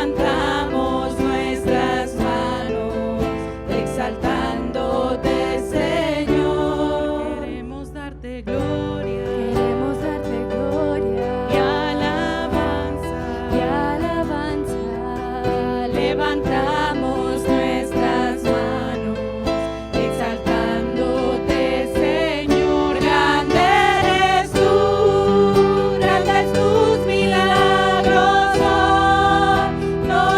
levantamos nuestras manos, exaltándote, Señor. Queremos darte gloria y alabanza, levantamos nuestras manos, exaltándote, Señor. Grande eres tú, grandes tus milagros son, no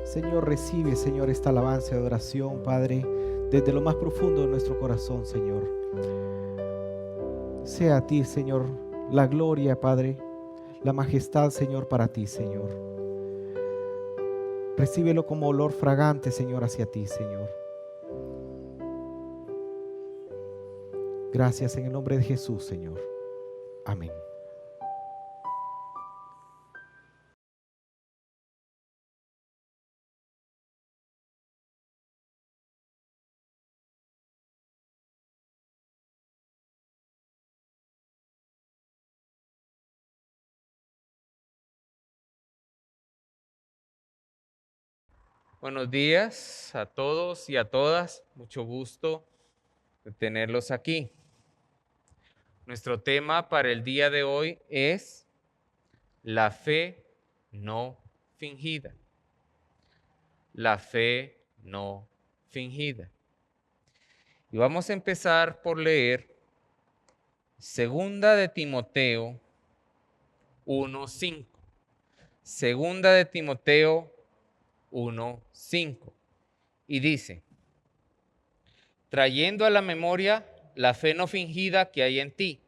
Señor, recibe, Señor, esta alabanza y adoración, Padre, desde lo más profundo de nuestro corazón, Señor. Sea a ti, Señor, la gloria, Padre, la majestad, Señor, para ti, Señor. Recíbelo como olor fragante, Señor, hacia ti, Señor. Gracias en el nombre de Jesús, Señor. Amén. Buenos días a todos y a todas. Mucho gusto de tenerlos aquí. Nuestro tema para el día de hoy es la fe no fingida. La fe no fingida. Y vamos a empezar por leer Segunda de Timoteo 1:5. Segunda de Timoteo 1:5. Y dice: trayendo a la memoria la fe no fingida que hay en ti,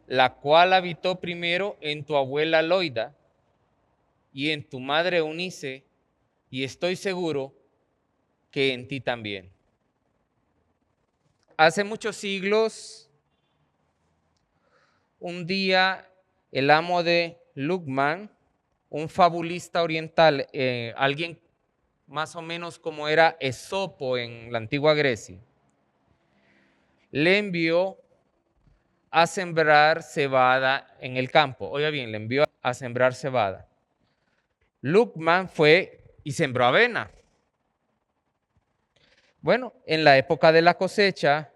la cual habitó primero en tu abuela Loida y en tu madre Eunice, y estoy seguro que en ti también. Hace muchos siglos, un día el amo de Lukman, un fabulista oriental, alguien más o menos como era Esopo en la antigua Grecia, le envió a sembrar cebada en el campo. Oiga bien, le envió a sembrar cebada. Lukman fue y sembró avena. Bueno, en la época de la cosecha,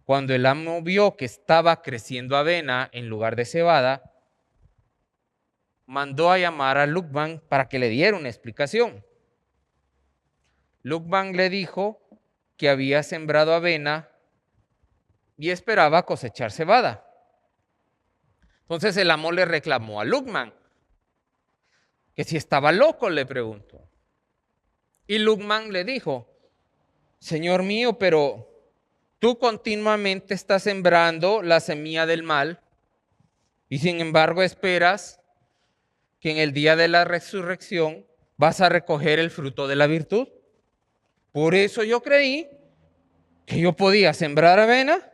cuando el amo vio que estaba creciendo avena en lugar de cebada, mandó a llamar a Lukman para que le diera una explicación. Lukman le dijo que había sembrado avena y esperaba cosechar cebada. Entonces el amo le reclamó a Lukman que si estaba loco, le preguntó. Y Lukman le dijo: Señor mío, pero tú continuamente estás sembrando la semilla del mal y sin embargo esperas que en el día de la resurrección vas a recoger el fruto de la virtud. Por eso yo creí que yo podía sembrar avena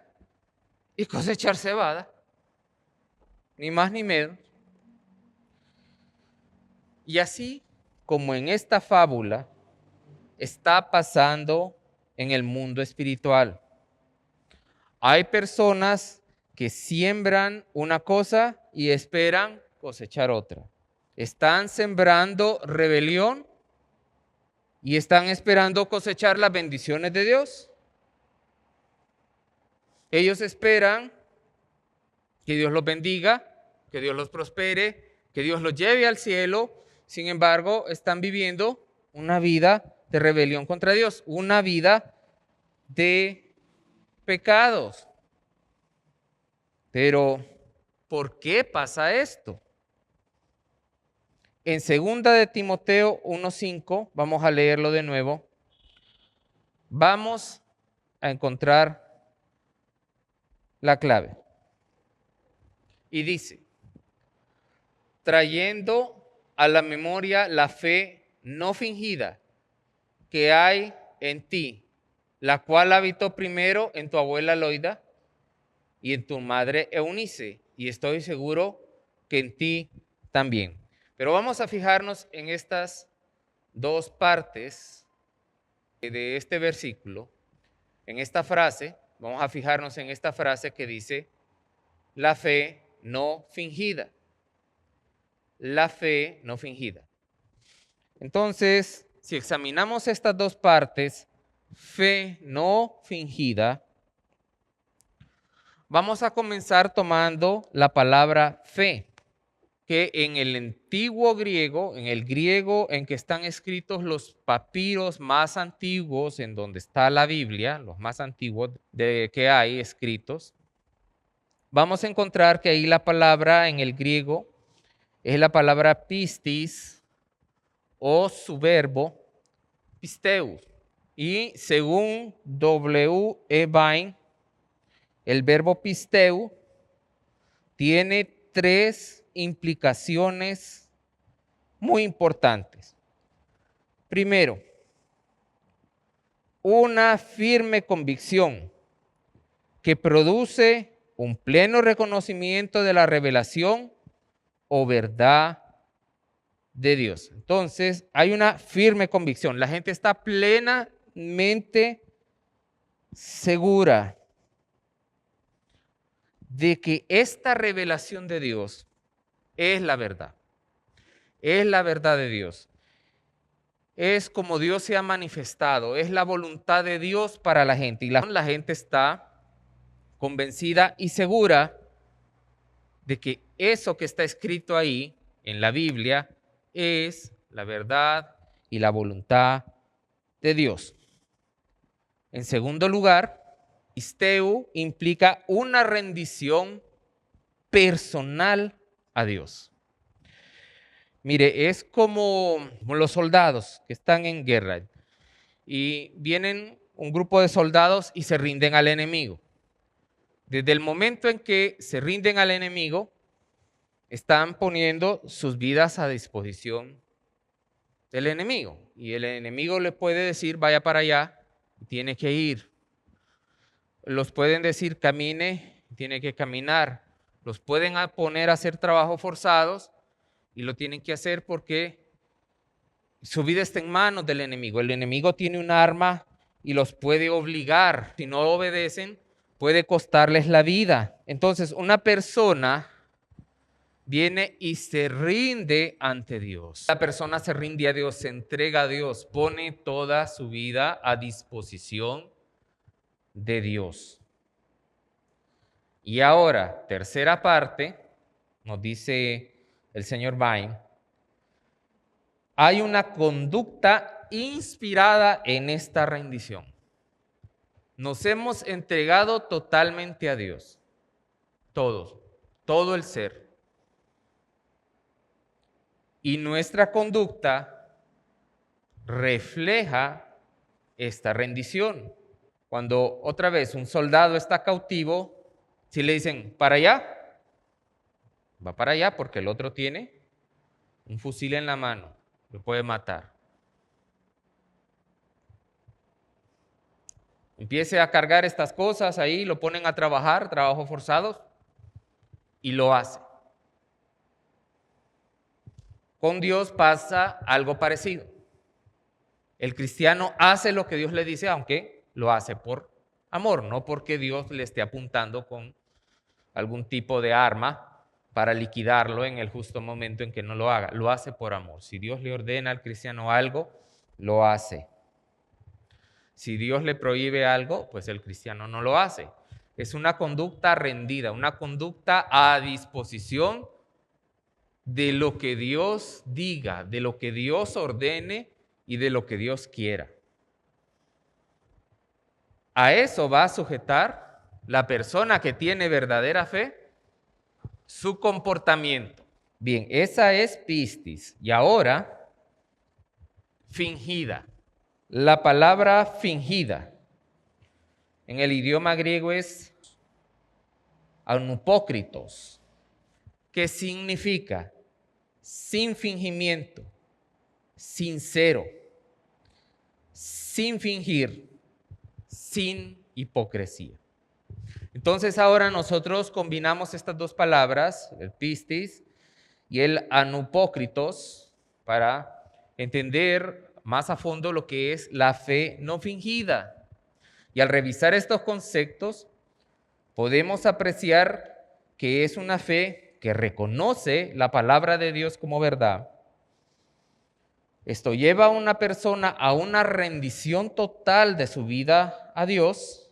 y cosechar cebada, ni más ni menos. Y así como en esta fábula está pasando en el mundo espiritual. Hay personas que siembran una cosa y esperan cosechar otra. Están sembrando rebelión y están esperando cosechar las bendiciones de Dios. Ellos esperan que Dios los bendiga, que Dios los prospere, que Dios los lleve al cielo. Sin embargo, están viviendo una vida de rebelión contra Dios, una vida de pecados. Pero, ¿por qué pasa esto? En 2 de Timoteo 1:5, vamos a leerlo de nuevo, vamos a encontrar la clave. Y dice: trayendo a la memoria la fe no fingida que hay en ti, la cual habitó primero en tu abuela Loida y en tu madre Eunice, y estoy seguro que en ti también. Pero vamos a fijarnos en estas dos partes de este versículo, en esta frase. Vamos a fijarnos en esta frase que dice la fe no fingida. La fe no fingida. Entonces, si examinamos estas dos partes, fe no fingida, vamos a comenzar tomando la palabra fe, que en el antiguo griego, en el griego en que están escritos los papiros más antiguos, en donde está la Biblia, los más antiguos que hay escritos, vamos a encontrar que ahí la palabra en el griego es la palabra pistis o su verbo pisteu. Y según W. E. Vine, el verbo pisteu tiene 3 implicaciones muy importantes. Primero, una firme convicción que produce un pleno reconocimiento de la revelación o verdad de Dios. Entonces, hay una firme convicción. La gente está plenamente segura de que esta revelación de Dios es la verdad. Es la verdad de Dios. Es como Dios se ha manifestado. Es la voluntad de Dios para la gente. Y la gente está convencida y segura de que eso que está escrito ahí en la Biblia es la verdad y la voluntad de Dios. En segundo lugar, pisteu implica una rendición personal a Dios. Mire, es como los soldados que están en guerra y vienen un grupo de soldados y se rinden al enemigo. Desde el momento en que se rinden al enemigo, están poniendo sus vidas a disposición del enemigo. Y el enemigo le puede decir, vaya para allá, tiene que ir. Los pueden decir, camine, tiene que caminar. Los pueden poner a hacer trabajos forzados y lo tienen que hacer porque su vida está en manos del enemigo. El enemigo tiene un arma y los puede obligar. Si no obedecen, puede costarles la vida. Entonces, una persona viene y se rinde ante Dios. La persona se rinde a Dios, se entrega a Dios, pone toda su vida a disposición de Dios. Y ahora, tercera parte, nos dice el señor Vine, hay una conducta inspirada en esta rendición. Nos hemos entregado totalmente a Dios, todos, todo el ser. Y nuestra conducta refleja esta rendición. Cuando otra vez un soldado está cautivo, si le dicen, para allá, va para allá porque el otro tiene un fusil en la mano, lo puede matar. Empiece a cargar estas cosas ahí, lo ponen a trabajar, trabajos forzados, y lo hace. Con Dios pasa algo parecido. El cristiano hace lo que Dios le dice, aunque lo hace por amor, no porque Dios le esté apuntando con algún tipo de arma para liquidarlo en el justo momento en que no lo haga. Lo hace por amor. Si Dios le ordena al cristiano algo, lo hace. Si Dios le prohíbe algo, pues el cristiano no lo hace. Es una conducta rendida, una conducta a disposición de lo que Dios diga, de lo que Dios ordene y de lo que Dios quiera. A eso va a sujetar la persona que tiene verdadera fe, su comportamiento. Bien, esa es pistis. Y ahora, fingida. La palabra fingida en el idioma griego es anupócritos, que significa sin fingimiento, sincero, sin fingir, sin hipocresía. Entonces ahora nosotros combinamos estas dos palabras, el pistis y el anupócritos, para entender más a fondo lo que es la fe no fingida. Y al revisar estos conceptos, podemos apreciar que es una fe que reconoce la palabra de Dios como verdad. Esto lleva a una persona a una rendición total de su vida a Dios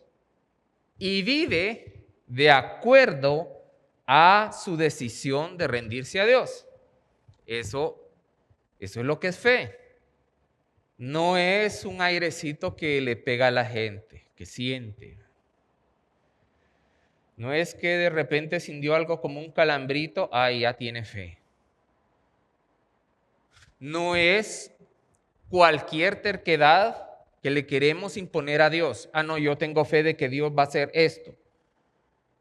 y vive de acuerdo a su decisión de rendirse a Dios. Eso es lo que es fe. No es un airecito que le pega a la gente, que siente. No es que de repente sintió algo como un calambrito, ya tiene fe. No es cualquier terquedad que le queremos imponer a Dios. Ah, no, yo tengo fe de que Dios va a hacer esto.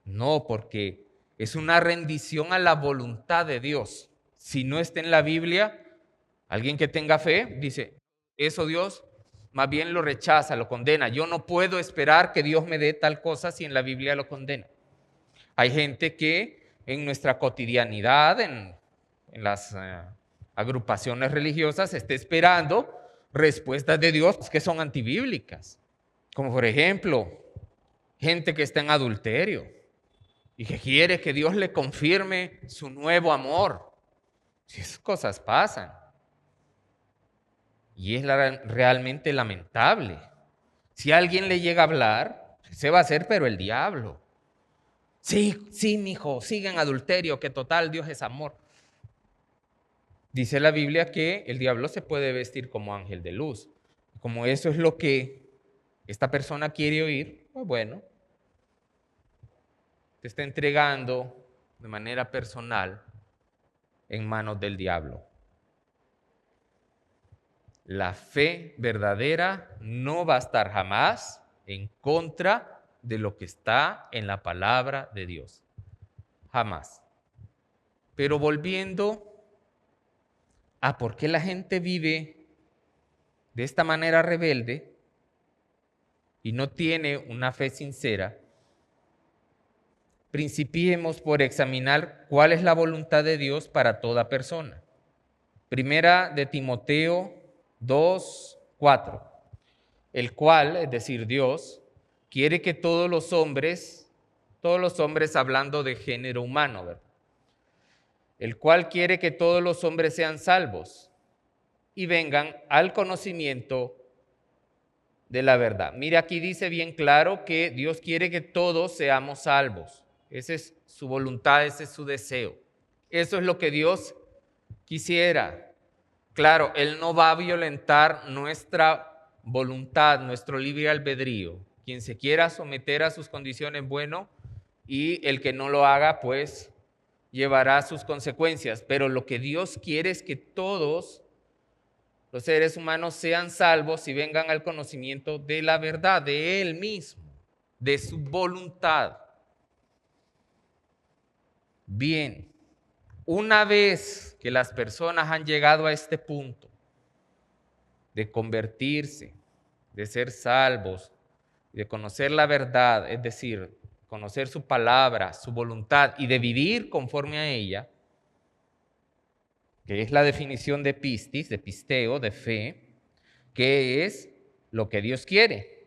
No, porque es una rendición a la voluntad de Dios. Si no está en la Biblia, alguien que tenga fe dice, eso Dios más bien lo rechaza, lo condena. Yo no puedo esperar que Dios me dé tal cosa si en la Biblia lo condena. Hay gente que en nuestra cotidianidad, en las agrupaciones religiosas, está esperando respuestas de Dios que son antibíblicas. Como por ejemplo, gente que está en adulterio y que quiere que Dios le confirme su nuevo amor. Si esas cosas pasan. Y es realmente lamentable. Si alguien le llega a hablar, se va a hacer, pero el diablo. Sí, mijo, sigue en adulterio, que total Dios es amor. Dice la Biblia que el diablo se puede vestir como ángel de luz. Como eso es lo que esta persona quiere oír, pues bueno, te está entregando de manera personal en manos del diablo. La fe verdadera no va a estar jamás en contra de lo que está en la palabra de Dios. Jamás. Pero volviendo a por qué la gente vive de esta manera rebelde y no tiene una fe sincera, principiemos por examinar cuál es la voluntad de Dios para toda persona. Primera de Timoteo 2:4, el cual, es decir, Dios, quiere que todos los hombres hablando de género humano, ¿verdad? El cual quiere que todos los hombres sean salvos y vengan al conocimiento de la verdad. Mira, aquí dice bien claro que Dios quiere que todos seamos salvos. Esa es su voluntad, ese es su deseo. Eso es lo que Dios quisiera. Claro, Él no va a violentar nuestra voluntad, nuestro libre albedrío. Quien se quiera someter a sus condiciones, bueno, y el que no lo haga, pues llevará sus consecuencias. Pero lo que Dios quiere es que todos los seres humanos sean salvos y vengan al conocimiento de la verdad, de Él mismo, de su voluntad. Bien, una vez que las personas han llegado a este punto de convertirse, de ser salvos, de conocer la verdad, es decir, conocer su palabra, su voluntad y de vivir conforme a ella, que es la definición de pistis, de pisteo, de fe, que es lo que Dios quiere.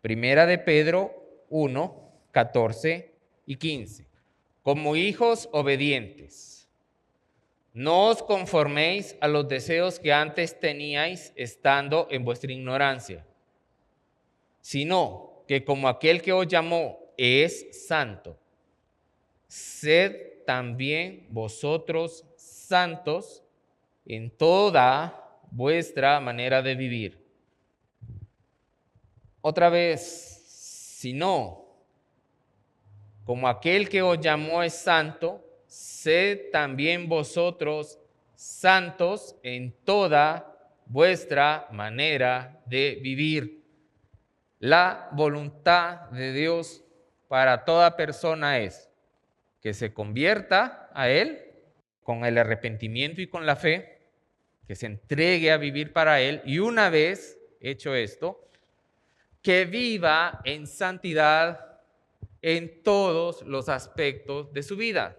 Primera de Pedro 1:14 y 15. Como hijos obedientes, no os conforméis a los deseos que antes teníais estando en vuestra ignorancia, sino que como aquel que os llamó es santo, sed también vosotros santos en toda vuestra manera de vivir. Otra vez, sino como aquel que os llamó es santo, sed también vosotros santos en toda vuestra manera de vivir. La voluntad de Dios para toda persona es que se convierta a Él con el arrepentimiento y con la fe, que se entregue a vivir para Él y una vez hecho esto, que viva en santidad en todos los aspectos de su vida.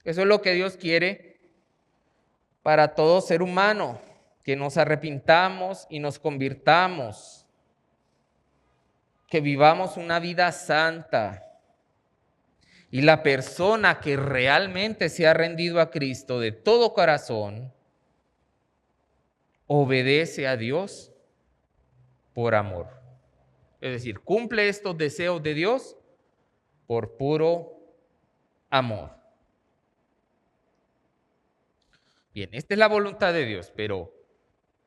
Eso es lo que Dios quiere para todo ser humano, que nos arrepintamos y nos convirtamos, que vivamos una vida santa. Y la persona que realmente se ha rendido a Cristo de todo corazón, obedece a Dios por amor. Es decir, cumple estos deseos de Dios por puro amor. Bien, esta es la voluntad de Dios, pero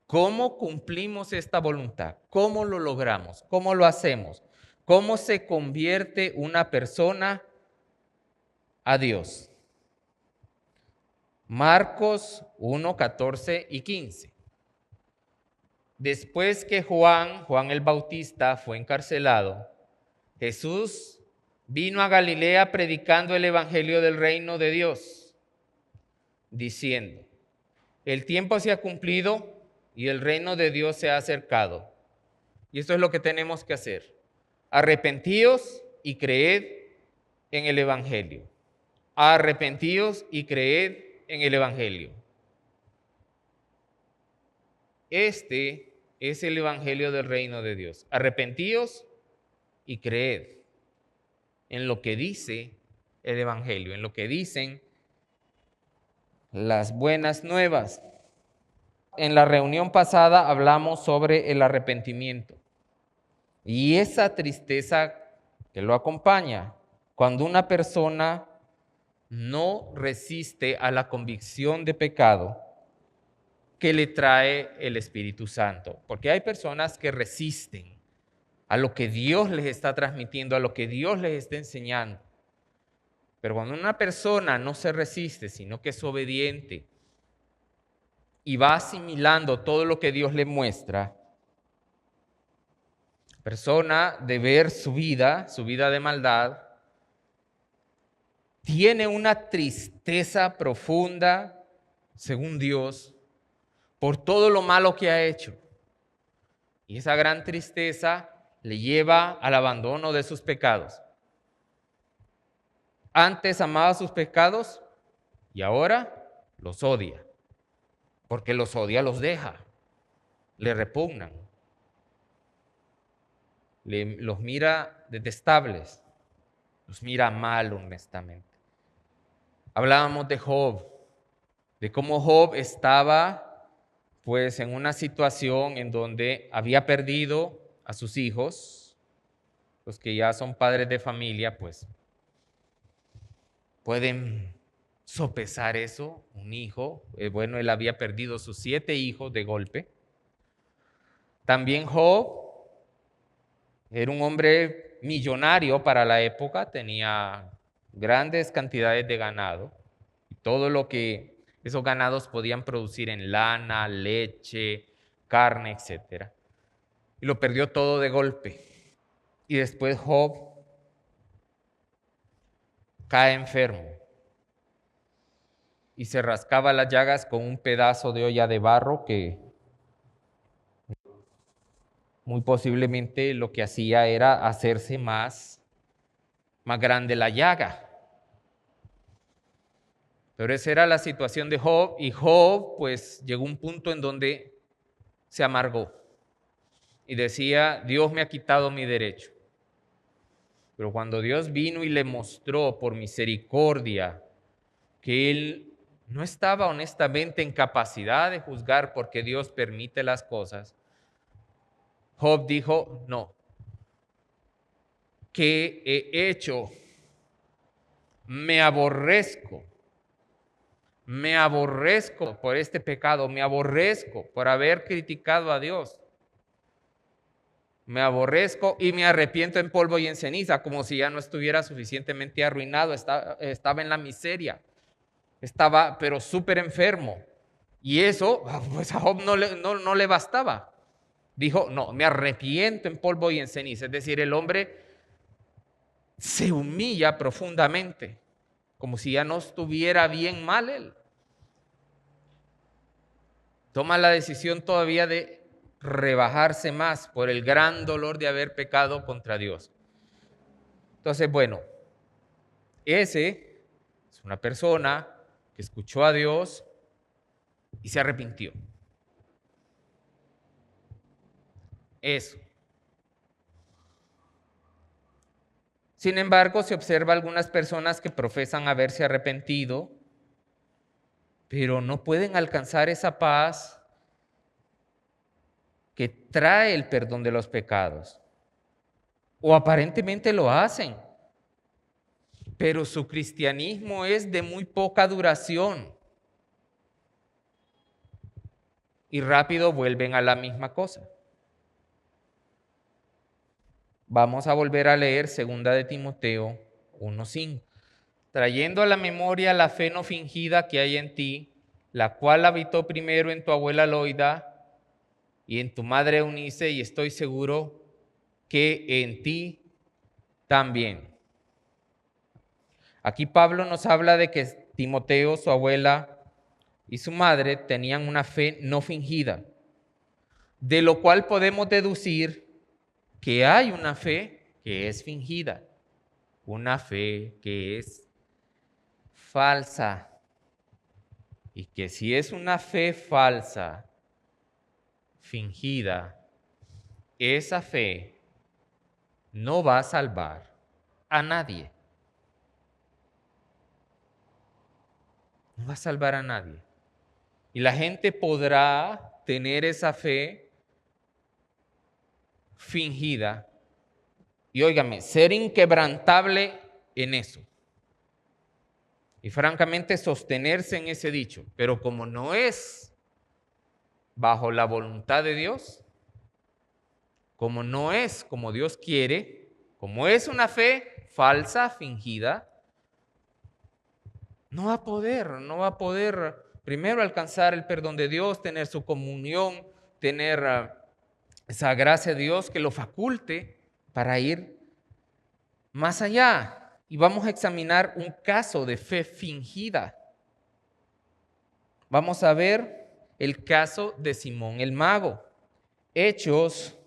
¿cómo cumplimos esta voluntad? ¿Cómo lo logramos? ¿Cómo lo hacemos? ¿Cómo se convierte una persona a Dios? Marcos 1:14 y 15. después que Juan el Bautista, fue encarcelado, Jesús vino a Galilea predicando el evangelio del reino de Dios, diciendo: el tiempo se ha cumplido y el reino de Dios se ha acercado. Y esto es lo que tenemos que hacer: arrepentíos y creed en el evangelio. Arrepentíos y creed en el evangelio. Este es el evangelio del reino de Dios. Arrepentíos y creed en lo que dice el evangelio, en lo que dicen las buenas nuevas. En la reunión pasada hablamos sobre el arrepentimiento y esa tristeza que lo acompaña cuando una persona no resiste a la convicción de pecado que le trae el Espíritu Santo. Porque hay personas que resisten a lo que Dios les está transmitiendo, a lo que Dios les está enseñando. Pero cuando una persona no se resiste, sino que es obediente y va asimilando todo lo que Dios le muestra, persona de ver su vida de maldad, tiene una tristeza profunda, según Dios, por todo lo malo que ha hecho. Y esa gran tristeza le lleva al abandono de sus pecados. Antes amaba sus pecados y ahora los odia. Porque los odia, los deja, le repugnan, los mira detestables, los mira mal, honestamente. Hablábamos de Job, de cómo Job estaba pues en una situación en donde había perdido a sus hijos. Los que ya son padres de familia pues pueden sopesar eso. Un hijo, bueno, él había perdido sus 7 hijos de golpe. También Job era un hombre millonario para la época, tenía grandes cantidades de ganado, y todo lo que esos ganados podían producir en lana, leche, carne, etc. Y lo perdió todo de golpe. Y después Job cae enfermo y se rascaba las llagas con un pedazo de olla de barro que muy posiblemente lo que hacía era hacerse más grande la llaga. Pero esa era la situación de Job, y Job pues llegó a un punto en donde se amargó y decía: Dios me ha quitado mi derecho. Pero cuando Dios vino y le mostró por misericordia que él no estaba honestamente en capacidad de juzgar porque Dios permite las cosas, Job dijo: no, ¿qué he hecho? Me aborrezco por este pecado, me aborrezco por haber criticado a Dios. Me aborrezco y me arrepiento en polvo y en ceniza, como si ya no estuviera suficientemente arruinado, estaba en la miseria, estaba pero súper enfermo. Y eso, pues a Job no le bastaba. Dijo: no, me arrepiento en polvo y en ceniza. Es decir, el hombre se humilla profundamente, como si ya no estuviera bien mal él. Toma la decisión todavía de rebajarse más por el gran dolor de haber pecado contra Dios. Entonces, bueno, ese es una persona que escuchó a Dios y se arrepintió. Eso. Sin embargo, se observa algunas personas que profesan haberse arrepentido, pero no pueden alcanzar esa paz que trae el perdón de los pecados. O aparentemente lo hacen, pero su cristianismo es de muy poca duración y rápido vuelven a la misma cosa. Vamos a volver a leer 2 de Timoteo 1:5. Trayendo a la memoria la fe no fingida que hay en ti, la cual habitó primero en tu abuela Loida y en tu madre Eunice, y estoy seguro que en ti también. Aquí Pablo nos habla de que Timoteo, su abuela y su madre tenían una fe no fingida, de lo cual podemos deducir que hay una fe que es fingida, una fe que es falsa. Y que si es una fe falsa, fingida, esa fe no va a salvar a nadie. No va a salvar a nadie. Y la gente podrá tener esa fe fingida y, óigame, ser inquebrantable en eso. Y francamente sostenerse en ese dicho. Pero como no es bajo la voluntad de Dios, como no es como Dios quiere, como es una fe falsa, fingida, no va a poder primero alcanzar el perdón de Dios, tener su comunión, tener esa gracia de Dios que lo faculte para ir más allá. Y vamos a examinar un caso de fe fingida. Vamos a ver el caso de Simón el mago. Hechos,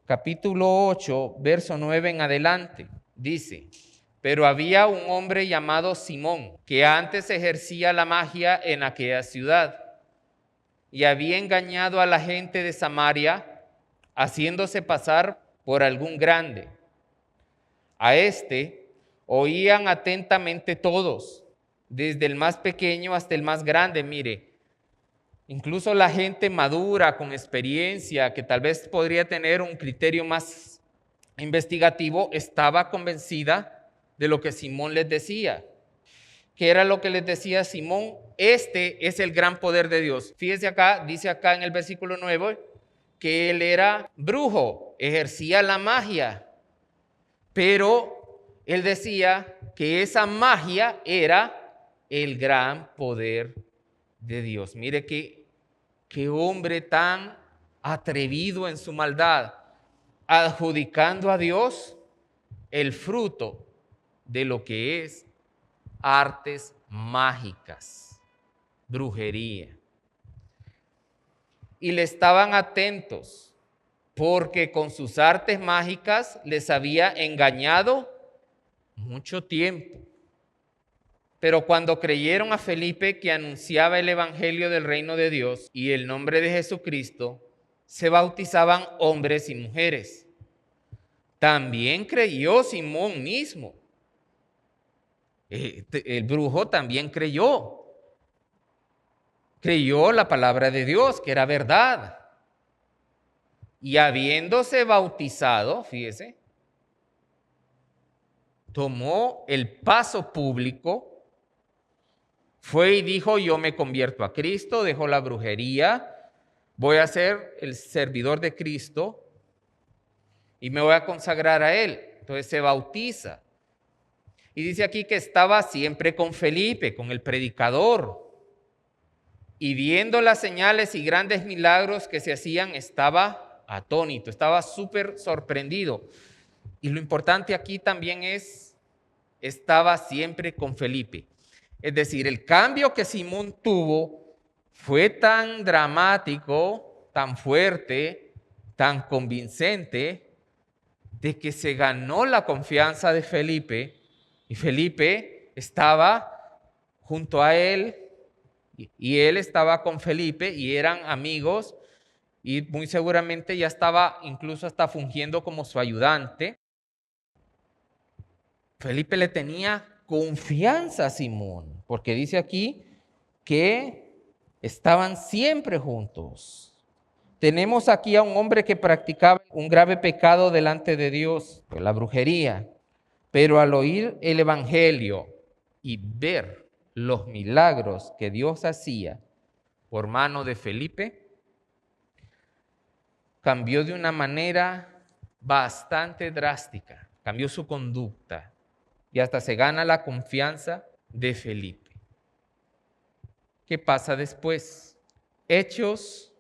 capítulo 8, verso 9 en adelante. Dice: pero había un hombre llamado Simón, que antes ejercía la magia en aquella ciudad, y había engañado a la gente de Samaria, haciéndose pasar por algún grande. A este oían atentamente todos, desde el más pequeño hasta el más grande. Mire, incluso la gente madura, con experiencia, que tal vez podría tener un criterio más investigativo, estaba convencida de lo que Simón les decía. ¿Qué era lo que les decía Simón? Este es el gran poder de Dios. Fíjese acá, dice acá en el versículo 9, que él era brujo, ejercía la magia, pero él decía que esa magia era el gran poder de Dios. Mire qué hombre tan atrevido en su maldad, adjudicando a Dios el fruto de lo que es artes mágicas, brujería. Y le estaban atentos porque con sus artes mágicas les había engañado mucho tiempo. Pero cuando creyeron a Felipe, que anunciaba el evangelio del reino de Dios y el nombre de Jesucristo, se bautizaban hombres y mujeres. También creyó Simón mismo. El brujo también creyó la palabra de Dios, que era verdad. Y habiéndose bautizado, fíjese, tomó el paso público, fue y dijo: yo me convierto a Cristo, dejo la brujería, voy a ser el servidor de Cristo y me voy a consagrar a Él. Entonces se bautiza. Y dice aquí que estaba siempre con Felipe, con el predicador. Y viendo las señales y grandes milagros que se hacían, estaba atónito, estaba súper sorprendido. Y lo importante aquí también es, estaba siempre con Felipe. Es decir, el cambio que Simón tuvo fue tan dramático, tan fuerte, tan convincente, de que se ganó la confianza de Felipe. Y Felipe estaba junto a él y él estaba con Felipe y eran amigos y muy seguramente ya estaba incluso hasta fungiendo como su ayudante. Felipe le tenía confianza a Simón, porque dice aquí que estaban siempre juntos. Tenemos aquí a un hombre que practicaba un grave pecado delante de Dios, la brujería. Pero al oír el evangelio y ver los milagros que Dios hacía por mano de Felipe, cambió de una manera bastante drástica, cambió su conducta y hasta se gana la confianza de Felipe. ¿Qué pasa después? Hechos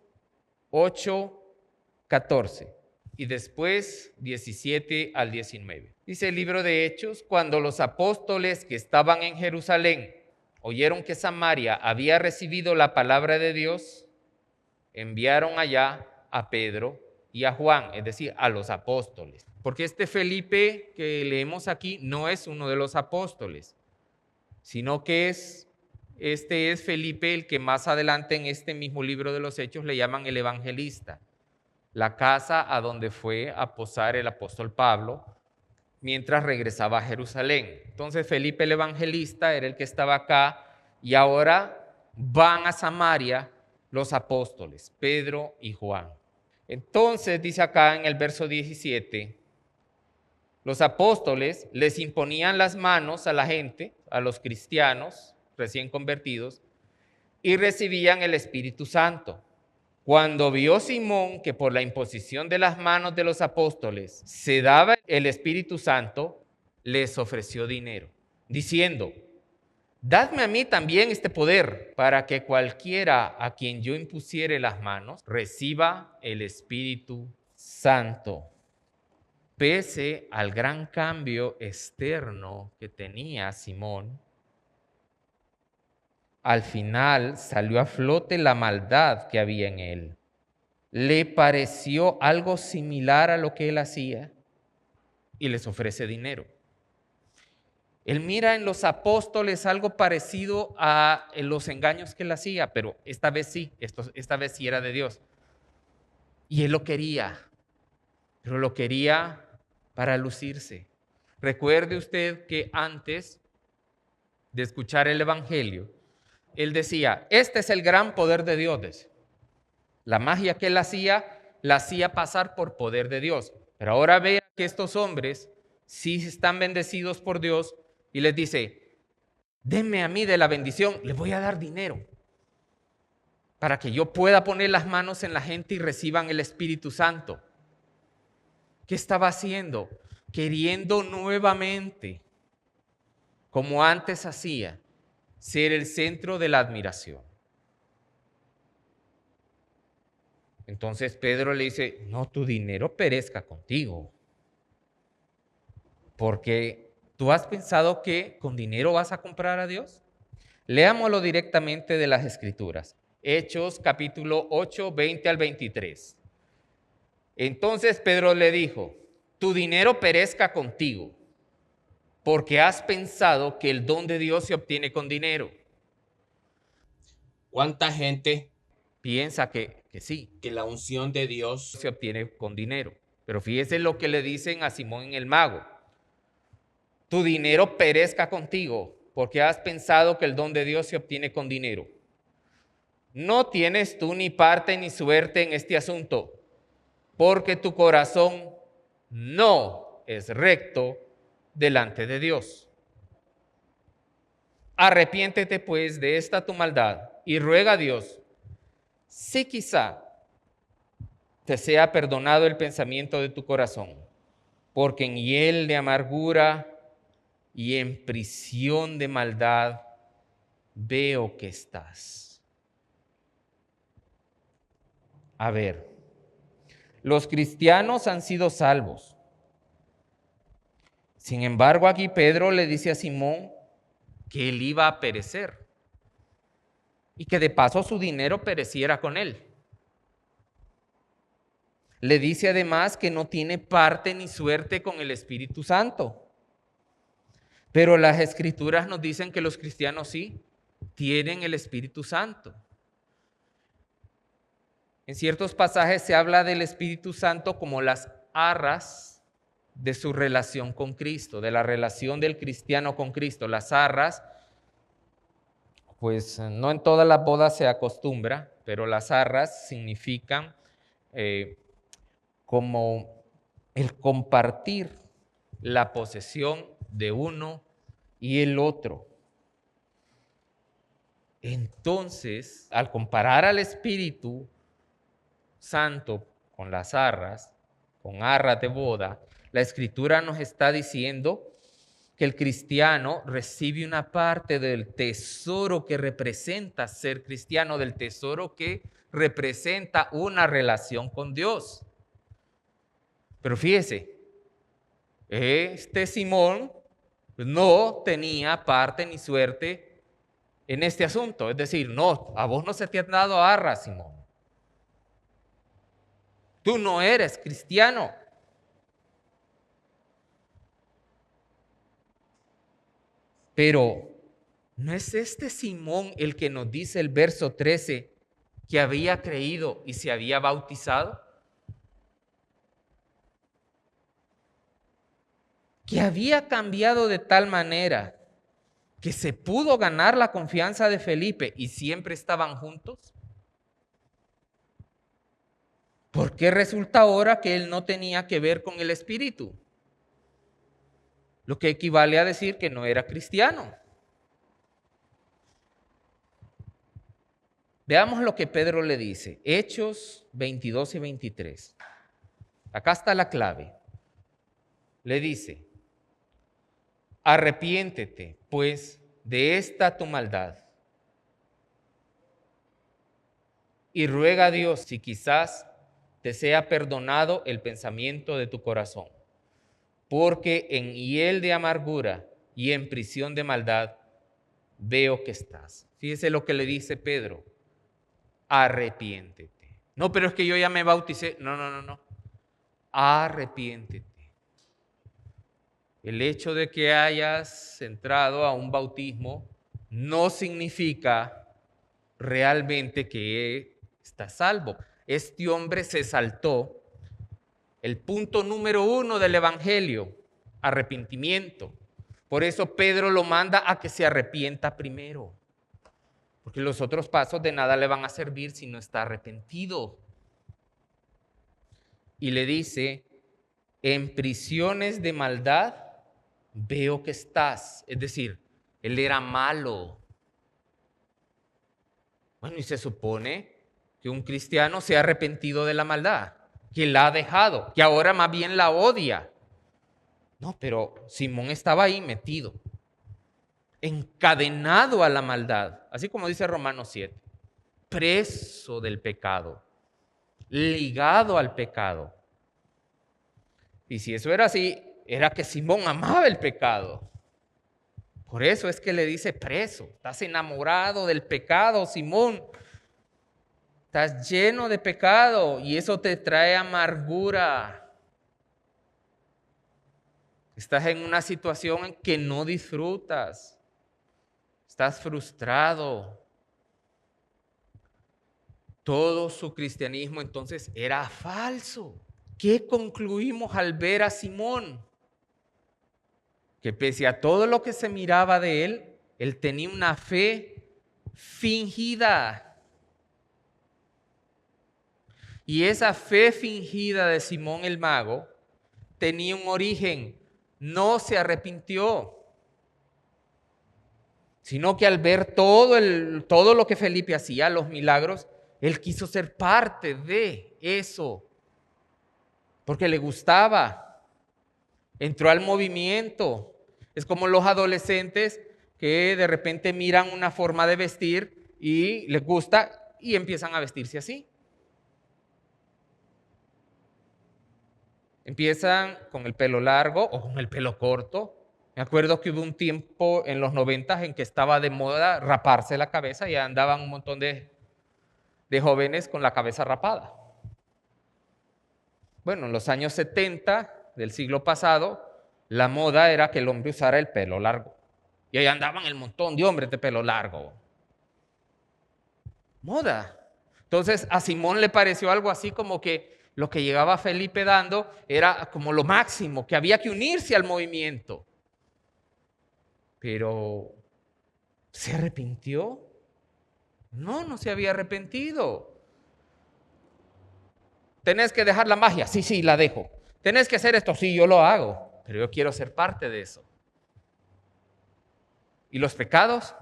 8, 14 y después 17 al 19. Dice el libro de Hechos: cuando los apóstoles que estaban en Jerusalén oyeron que Samaria había recibido la palabra de Dios, enviaron allá a Pedro y a Juan, es decir, a los apóstoles. Porque este Felipe que leemos aquí no es uno de los apóstoles, sino que este es Felipe el que más adelante en este mismo libro de los Hechos le llaman el evangelista, la casa a donde fue a posar el apóstol Pablo mientras regresaba a Jerusalén. Entonces Felipe el evangelista era el que estaba acá y ahora van a Samaria los apóstoles, Pedro y Juan. Entonces dice acá en el verso 17, los apóstoles les imponían las manos a la gente, a los cristianos recién convertidos, y recibían el Espíritu Santo. Cuando vio Simón que por la imposición de las manos de los apóstoles se daba el Espíritu Santo, les ofreció dinero, diciendo: dadme a mí también este poder, para que cualquiera a quien yo impusiere las manos reciba el Espíritu Santo. Pese al gran cambio externo que tenía Simón, al final salió a flote la maldad que había en él. Le pareció algo similar a lo que él hacía y les ofrece dinero. Él mira en los apóstoles algo parecido a los engaños que él hacía, pero esta vez sí, esta vez sí era de Dios. Y él lo quería, pero lo quería para lucirse. Recuerde usted que antes de escuchar el evangelio, él decía: este es el gran poder de Dios. La magia que él hacía, la hacía pasar por poder de Dios. Pero ahora vea que estos hombres sí están bendecidos por Dios y les dice: denme a mí de la bendición, les voy a dar dinero para que yo pueda poner las manos en la gente y reciban el Espíritu Santo. ¿Qué estaba haciendo? Queriendo nuevamente, como antes hacía, ser el centro de la admiración. Entonces Pedro le dice: no, tu dinero perezca contigo, porque ¿tú has pensado que con dinero vas a comprar a Dios? Leámoslo directamente de las Escrituras. Hechos capítulo 8, 20 al 23. Entonces Pedro le dijo: tu dinero perezca contigo, porque has pensado que el don de Dios se obtiene con dinero. ¿Cuánta gente Piensa que sí, que la unción de Dios se obtiene con dinero? Pero fíjese lo que le dicen a Simón el mago: tu dinero perezca contigo, porque has pensado que el don de Dios se obtiene con dinero. No tienes tú ni parte ni suerte en este asunto, porque tu corazón no es recto delante de Dios. Arrepiéntete pues de esta tu maldad y ruega a Dios, si quizá te sea perdonado el pensamiento de tu corazón, porque en hiel de amargura y en prisión de maldad veo que estás. A ver, los cristianos han sido salvos. Sin embargo, aquí Pedro le dice a Simón que él iba a perecer y que de paso su dinero pereciera con él. Le dice además que no tiene parte ni suerte con el Espíritu Santo. Pero las Escrituras nos dicen que los cristianos sí tienen el Espíritu Santo. En ciertos pasajes se habla del Espíritu Santo como las arras de su relación con Cristo, de la relación del cristiano con Cristo. Las arras, pues no en todas las bodas se acostumbra, pero las arras significan como el compartir la posesión de uno y el otro. Entonces, al comparar al Espíritu Santo con las arras, con arras de boda, la Escritura nos está diciendo que el cristiano recibe una parte del tesoro que representa ser cristiano, del tesoro que representa una relación con Dios. Pero fíjese, este Simón no tenía parte ni suerte en este asunto. Es decir, no, a vos no se te han dado arras, Simón. Tú no eres cristiano. Pero, ¿no es este Simón el que nos dice el verso 13 que había creído y se había bautizado? Que había cambiado de tal manera que se pudo ganar la confianza de Felipe y siempre estaban juntos. ¿Por qué resulta ahora que él no tenía que ver con el Espíritu? Lo que equivale a decir que no era cristiano. Veamos lo que Pedro le dice, Hechos 22 y 23. Acá está la clave. Le dice, arrepiéntete, pues, de esta tu maldad. Y ruega a Dios si quizás te sea perdonado el pensamiento de tu corazón. Porque en hiel de amargura y en prisión de maldad veo que estás. Fíjese lo que le dice Pedro. Arrepiéntete. No, pero es que yo ya me bauticé. No. Arrepiéntete. El hecho de que hayas entrado a un bautismo no significa realmente que estás salvo. Este hombre se saltó el punto número 1 del Evangelio, arrepentimiento. Por eso Pedro lo manda a que se arrepienta primero. Porque los otros pasos de nada le van a servir si no está arrepentido. Y le dice, en prisiones de maldad veo que estás. Es decir, él era malo. Bueno, y se supone que un cristiano se ha arrepentido de la maldad, que la ha dejado, que ahora más bien la odia. No, pero Simón estaba ahí metido, encadenado a la maldad, así como dice Romanos 7, preso del pecado, ligado al pecado. Y si eso era así, era que Simón amaba el pecado. Por eso es que le dice preso. Estás enamorado del pecado, Simón. Estás lleno de pecado y eso te trae amargura. Estás en una situación en que no disfrutas. Estás frustrado. Todo su cristianismo entonces era falso. ¿Qué concluimos al ver a Simón? Que pese a todo lo que se miraba de él, él tenía una fe fingida. Y esa fe fingida de Simón el mago tenía un origen. No se arrepintió, sino que al ver todo lo que Felipe hacía, los milagros, él quiso ser parte de eso, porque le gustaba. Entró al movimiento. Es como los adolescentes que de repente miran una forma de vestir y les gusta y empiezan a vestirse así. Empiezan con el pelo largo o con el pelo corto. Me acuerdo que hubo un tiempo en los 90 en que estaba de moda raparse la cabeza y andaban un montón de jóvenes con la cabeza rapada. Bueno, en los años 70 del siglo pasado, la moda era que el hombre usara el pelo largo. Y ahí andaban el montón de hombres de pelo largo. Moda. Entonces a Simón le pareció algo así como que lo que llegaba Felipe dando era como lo máximo, que había que unirse al movimiento. Pero, ¿se arrepintió? No se había arrepentido. ¿Tenés que dejar la magia? Sí, la dejo. ¿Tenés que hacer esto? Sí, yo lo hago, pero yo quiero ser parte de eso. ¿Y los pecados?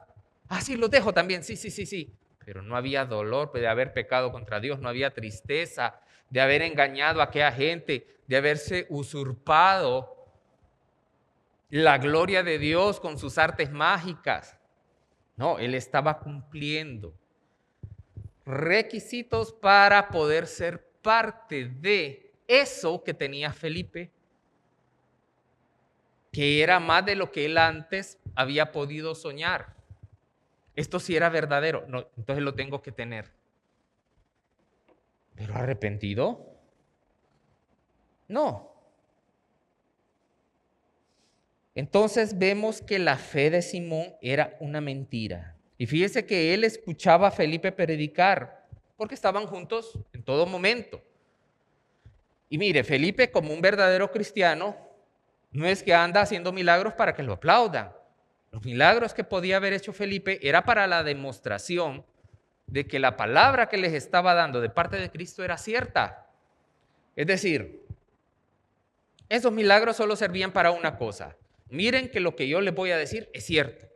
Sí, los dejo también, sí. Pero no había dolor de haber pecado contra Dios, no había tristeza de haber engañado a aquella gente, de haberse usurpado la gloria de Dios con sus artes mágicas. No, él estaba cumpliendo requisitos para poder ser parte de eso que tenía Felipe, que era más de lo que él antes había podido soñar. Esto sí era verdadero, no, entonces lo tengo que tener. ¿Pero arrepentido? No. Entonces vemos que la fe de Simón era una mentira. Y fíjese que él escuchaba a Felipe predicar, porque estaban juntos en todo momento. Y mire, Felipe, como un verdadero cristiano, no es que anda haciendo milagros para que lo aplaudan. Los milagros que podía haber hecho Felipe era para la demostración de que la palabra que les estaba dando de parte de Cristo era cierta. Es decir, esos milagros solo servían para una cosa. Miren que lo que yo les voy a decir es cierto.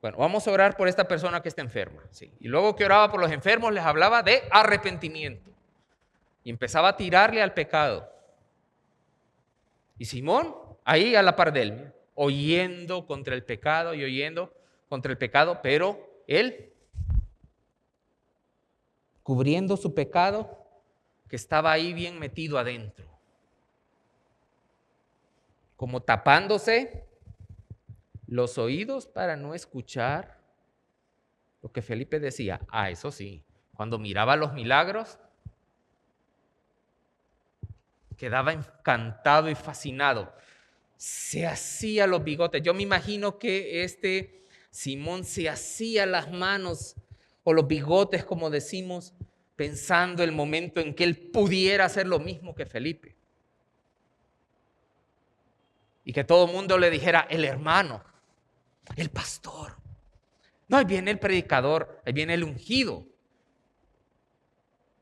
Bueno, vamos a orar por esta persona que está enferma. Sí. Y luego que oraba por los enfermos les hablaba de arrepentimiento. Y empezaba a tirarle al pecado. Y Simón, ahí a la par de él, oyendo contra el pecado y oyendo contra el pecado, pero él cubriendo su pecado que estaba ahí bien metido adentro. Como tapándose los oídos para no escuchar lo que Felipe decía. Ah, eso sí, cuando miraba los milagros, quedaba encantado y fascinado. Se hacía los bigotes. Yo me imagino que Simón se hacía las manos o los bigotes, como decimos, pensando el momento en que él pudiera hacer lo mismo que Felipe. Y que todo el mundo le dijera, el hermano, el pastor. No, ahí viene el predicador, ahí viene el ungido.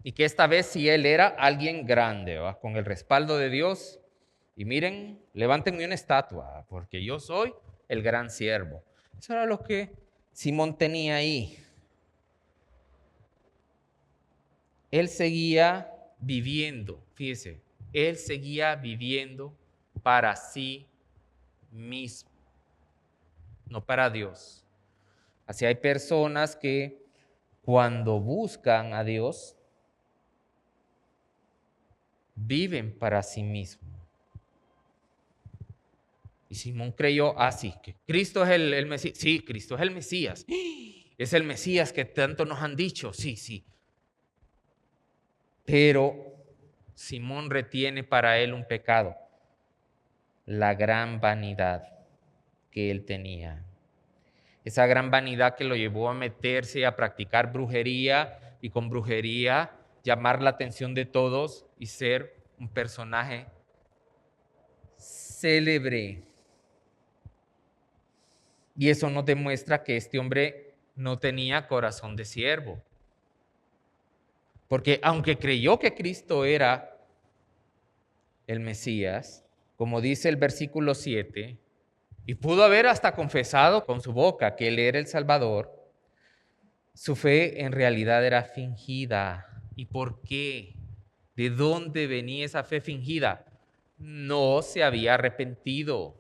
Y que esta vez sí él era alguien grande, ¿va? Con el respaldo de Dios. Y miren, levántenme una estatua, porque yo soy el gran siervo. Eso era lo que Simón tenía ahí. Él seguía viviendo, fíjese, él seguía viviendo para sí mismo, no para Dios. Así hay personas que cuando buscan a Dios, viven para sí mismos. Y Simón creyó, sí, que Cristo es el Mesías. Sí, Cristo es el Mesías. Es el Mesías que tanto nos han dicho. Sí, sí. Pero Simón retiene para él un pecado, la gran vanidad que él tenía. Esa gran vanidad que lo llevó a meterse a practicar brujería y con brujería llamar la atención de todos y ser un personaje célebre. Y eso nos demuestra que este hombre no tenía corazón de siervo. Porque aunque creyó que Cristo era el Mesías, como dice el versículo 7, y pudo haber hasta confesado con su boca que él era el Salvador, su fe en realidad era fingida. ¿Y por qué? ¿De dónde venía esa fe fingida? No se había arrepentido.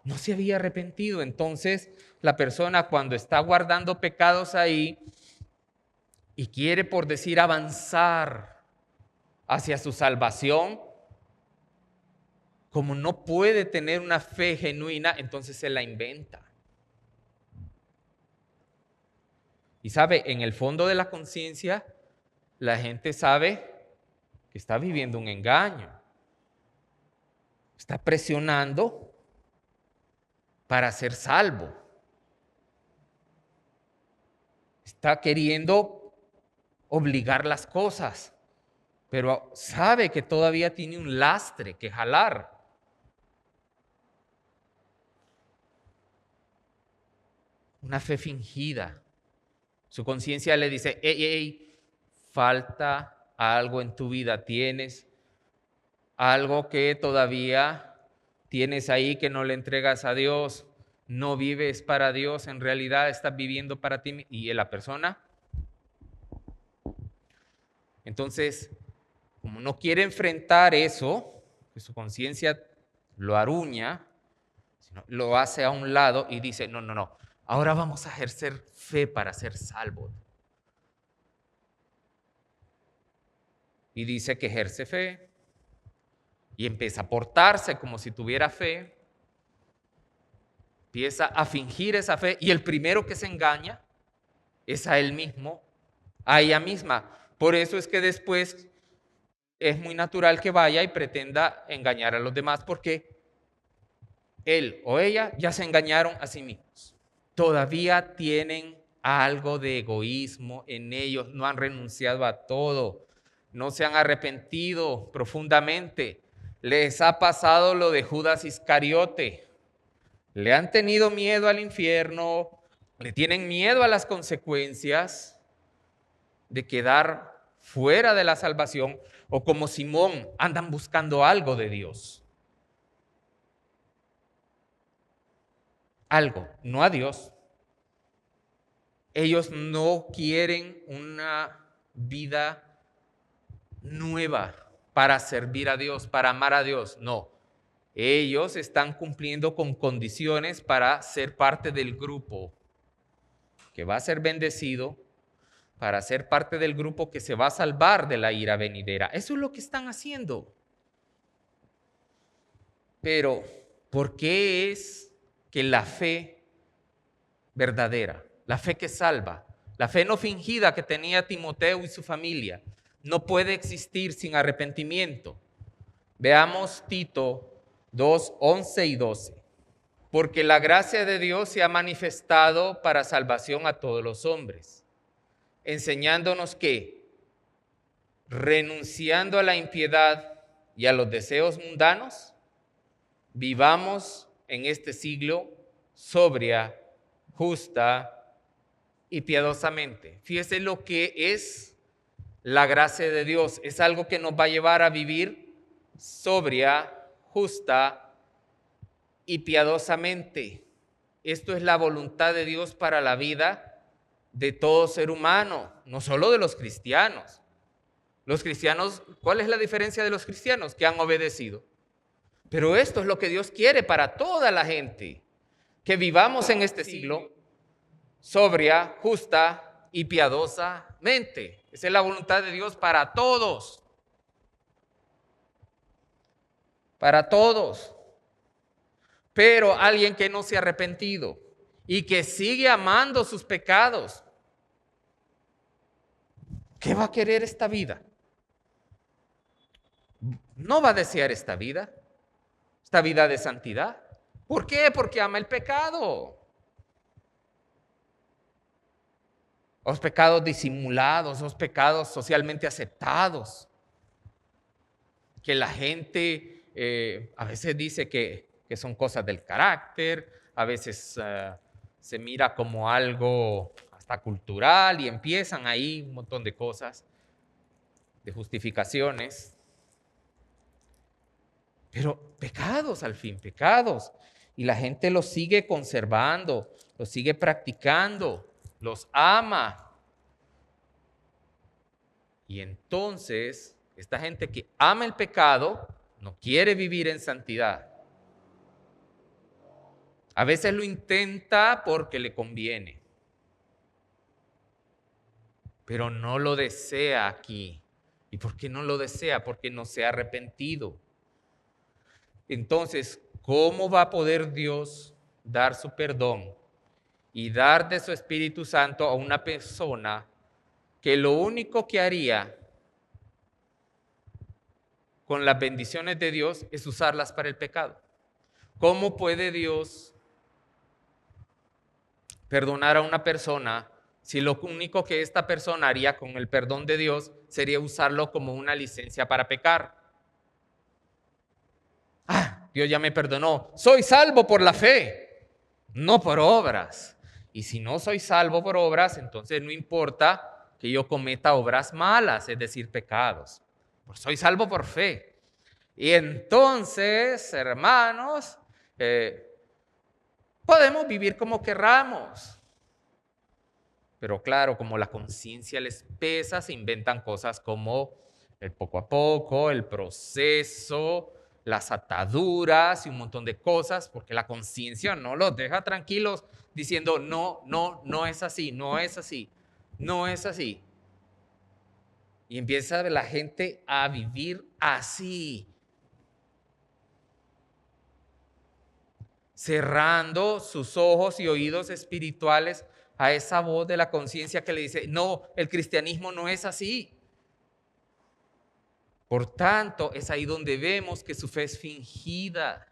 No se había arrepentido. Entonces, la persona cuando está guardando pecados ahí y quiere, por decir, avanzar hacia su salvación, como no puede tener una fe genuina, entonces se la inventa. Y sabe, en el fondo de la conciencia, la gente sabe que está viviendo un engaño. Está presionando para ser salvo. Está queriendo obligar las cosas, pero sabe que todavía tiene un lastre que jalar. Una fe fingida. Su conciencia le dice, hey, falta algo en tu vida, tienes algo que todavía tienes ahí que no le entregas a Dios, no vives para Dios, en realidad estás viviendo para ti. Y la persona, entonces, como no quiere enfrentar eso, que su conciencia lo aruña, sino lo hace a un lado y dice, no, ahora vamos a ejercer fe para ser salvos. y dice que ejerce fe y empieza a portarse como si tuviera fe, empieza a fingir esa fe y el primero que se engaña es a él mismo, a ella misma. Por eso es que después es muy natural que vaya y pretenda engañar a los demás porque él o ella ya se engañaron a sí mismos. Todavía tienen algo de egoísmo en ellos, no han renunciado a todo, no se han arrepentido profundamente. Les ha pasado lo de Judas Iscariote. Le han tenido miedo al infierno, le tienen miedo a las consecuencias de quedar fuera de la salvación, o como Simón, andan buscando algo de Dios. Algo, no a Dios. Ellos no quieren una vida nueva para servir a Dios, para amar a Dios. No, ellos están cumpliendo con condiciones para ser parte del grupo que va a ser bendecido, para ser parte del grupo que se va a salvar de la ira venidera. Eso es lo que están haciendo. Pero, ¿por qué es que la fe verdadera, la fe que salva, la fe no fingida que tenía Timoteo y su familia, no puede existir sin arrepentimiento? Veamos Tito 2, 11 y 12. Porque la gracia de Dios se ha manifestado para salvación a todos los hombres, enseñándonos que, renunciando a la impiedad y a los deseos mundanos, vivamos en este siglo sobria, justa y piadosamente. Fíjese lo que es la gracia de Dios. Es algo que nos va a llevar a vivir sobria, justa y piadosamente. Esto es la voluntad de Dios para la vida de todo ser humano, no solo de los cristianos. Los cristianos, ¿cuál es la diferencia de los cristianos? Que han obedecido. Pero esto es lo que Dios quiere para toda la gente, que vivamos en este siglo sobria, justa y piadosamente. Esa es la voluntad de Dios para todos. Para todos. Pero alguien que no se ha arrepentido y que sigue amando sus pecados, ¿qué va a querer esta vida? No va a desear esta vida de santidad. ¿Por qué? Porque ama el pecado. Los pecados disimulados, los pecados socialmente aceptados, que la gente a veces dice que son cosas del carácter, a veces se mira como algo hasta cultural y empiezan ahí un montón de cosas, de justificaciones. Pero pecados al fin, pecados. Y la gente los sigue conservando, los sigue practicando, los ama. Y entonces, esta gente que ama el pecado no quiere vivir en santidad. A veces lo intenta porque le conviene, pero no lo desea aquí. ¿Y por qué no lo desea? Porque no se ha arrepentido. Entonces, ¿cómo va a poder Dios dar su perdón y dar de su Espíritu Santo a una persona que lo único que haría con las bendiciones de Dios es usarlas para el pecado? ¿Cómo puede Dios perdonar a una persona si lo único que esta persona haría con el perdón de Dios sería usarlo como una licencia para pecar? Dios ya me perdonó. Soy salvo por la fe, no por obras. Y si no soy salvo por obras, entonces no importa que yo cometa obras malas, es decir, pecados. Pues soy salvo por fe. Y entonces, hermanos, podemos vivir como querramos. Pero claro, como la conciencia les pesa, se inventan cosas como el poco a poco, el proceso, las ataduras y un montón de cosas, porque la conciencia no los deja tranquilos diciendo no es así, no es así, no es así. Y empieza la gente a vivir así, cerrando sus ojos y oídos espirituales a esa voz de la conciencia que le dice, no, el cristianismo no es así. Por tanto, es ahí donde vemos que su fe es fingida.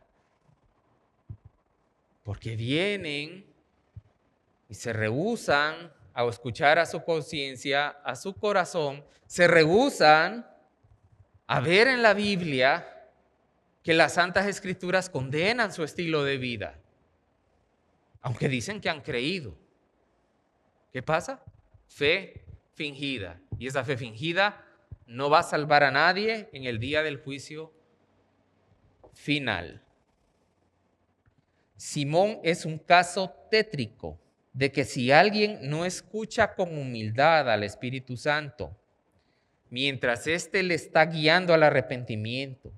Porque vienen y se rehúsan a escuchar a su conciencia, a su corazón, se rehúsan a ver en la Biblia que las Santas Escrituras condenan su estilo de vida, aunque dicen que han creído. ¿Qué pasa? Fe fingida. Y esa fe fingida no va a salvar a nadie en el día del juicio final. Simón es un caso tétrico de que si alguien no escucha con humildad al Espíritu Santo, mientras éste le está guiando al arrepentimiento,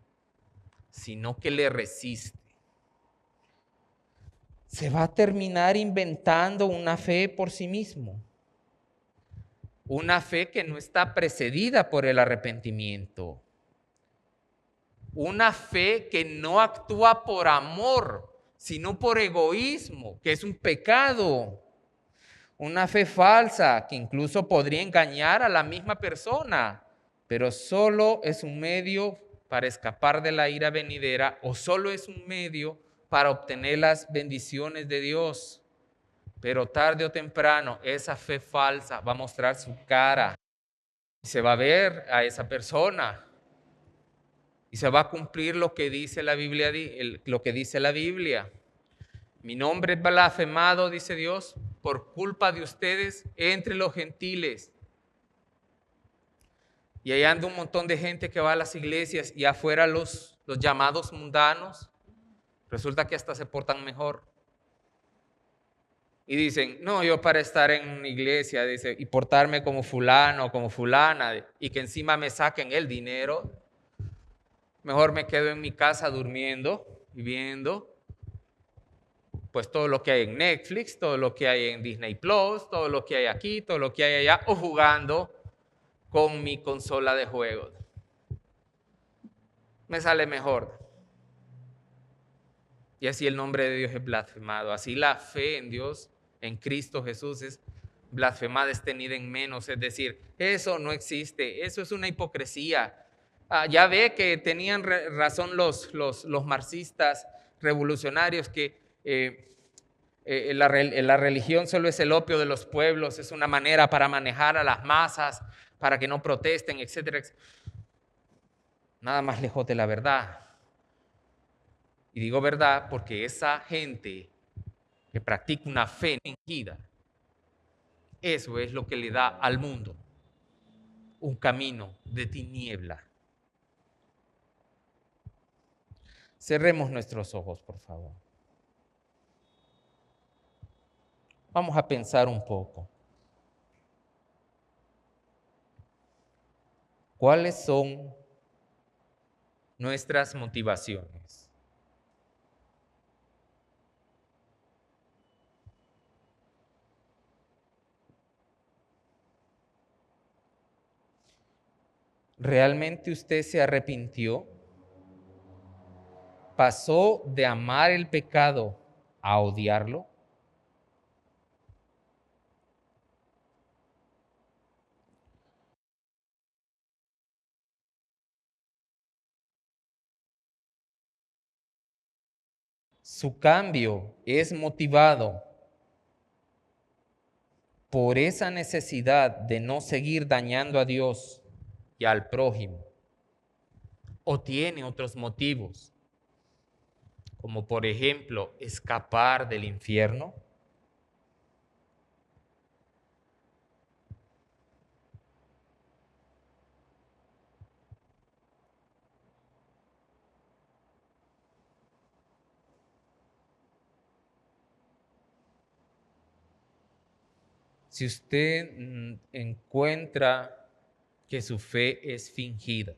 sino que le resiste, se va a terminar inventando una fe por sí mismo. Una fe que no está precedida por el arrepentimiento. Una fe que no actúa por amor, sino por egoísmo, que es un pecado. Una fe falsa que incluso podría engañar a la misma persona, pero solo es un medio para escapar de la ira venidera o solo es un medio para obtener las bendiciones de Dios. Pero tarde o temprano esa fe falsa va a mostrar su cara y se va a ver a esa persona y se va a cumplir lo que dice la Biblia, Mi nombre es blasfemado, dice Dios, por culpa de ustedes entre los gentiles. Y ahí anda un montón de gente que va a las iglesias y afuera los llamados mundanos, resulta que hasta se portan mejor. Y dicen, no, yo para estar en una iglesia, dice, y portarme como fulano o como fulana, y que encima me saquen el dinero, mejor me quedo en mi casa durmiendo y viendo pues todo lo que hay en Netflix, todo lo que hay en Disney Plus, todo lo que hay aquí, todo lo que hay allá, o jugando con mi consola de juegos. Me sale mejor. Y así el nombre de Dios es blasfemado. Así la fe en Dios, en Cristo Jesús, es blasfemada, es tenida en menos. Es decir, eso no existe, eso es una hipocresía. Ya ve que tenían razón los marxistas revolucionarios que la religión solo es el opio de los pueblos, es una manera para manejar a las masas, para que no protesten, etcétera, etcétera. Nada más lejos de la verdad. Y digo verdad porque esa gente que practica una fe fingida, eso es lo que le da al mundo un camino de tiniebla. Cerremos nuestros ojos, por favor. Vamos a pensar un poco. ¿Cuáles son nuestras motivaciones? ¿Realmente usted se arrepintió? ¿Pasó de amar el pecado a odiarlo? Su cambio es motivado por esa necesidad de no seguir dañando a Dios y al prójimo, o tiene otros motivos, como por ejemplo escapar del infierno. Si usted encuentra que su fe es fingida,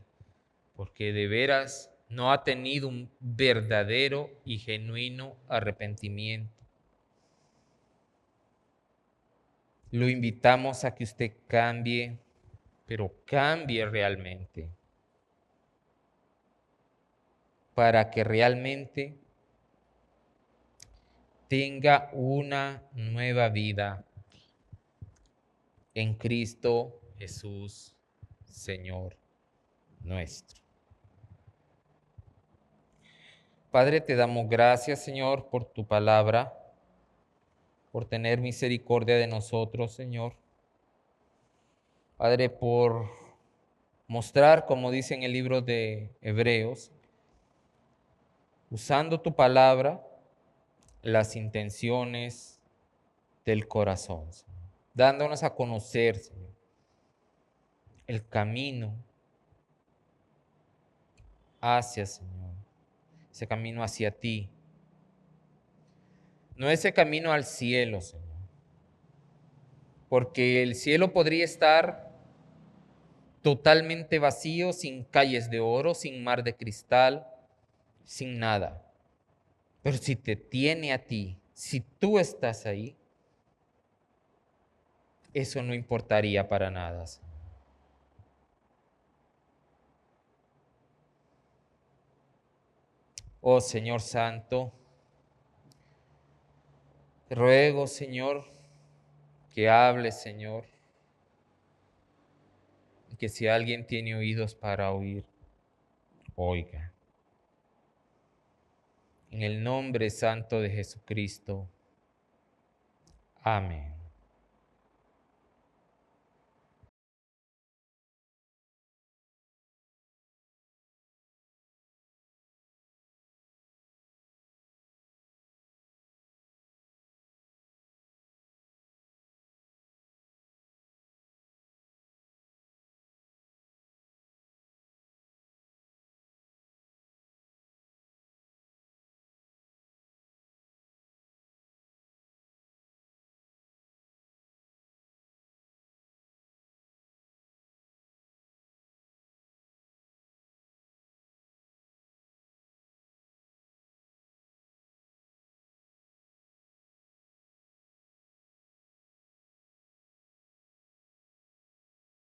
porque de veras no ha tenido un verdadero y genuino arrepentimiento, lo invitamos a que usted cambie pero cambie realmente, para que realmente tenga una nueva vida en Cristo Jesús, Señor nuestro. Padre, te damos gracias, Señor, por tu palabra, por tener misericordia de nosotros, Señor. Padre, por mostrar, como dice en el libro de Hebreos, usando tu palabra, las intenciones del corazón, Señor, dándonos a conocer, Señor, el camino hacia, Señor, ese camino hacia ti. No ese camino al cielo, Señor, porque el cielo podría estar totalmente vacío, sin calles de oro, sin mar de cristal, sin nada. Pero si te tiene a ti, si tú estás ahí, eso no importaría para nada, Señor. Oh Señor Santo, te ruego, Señor, que hables, Señor, y que si alguien tiene oídos para oír, oiga. En el nombre santo de Jesucristo. Amén.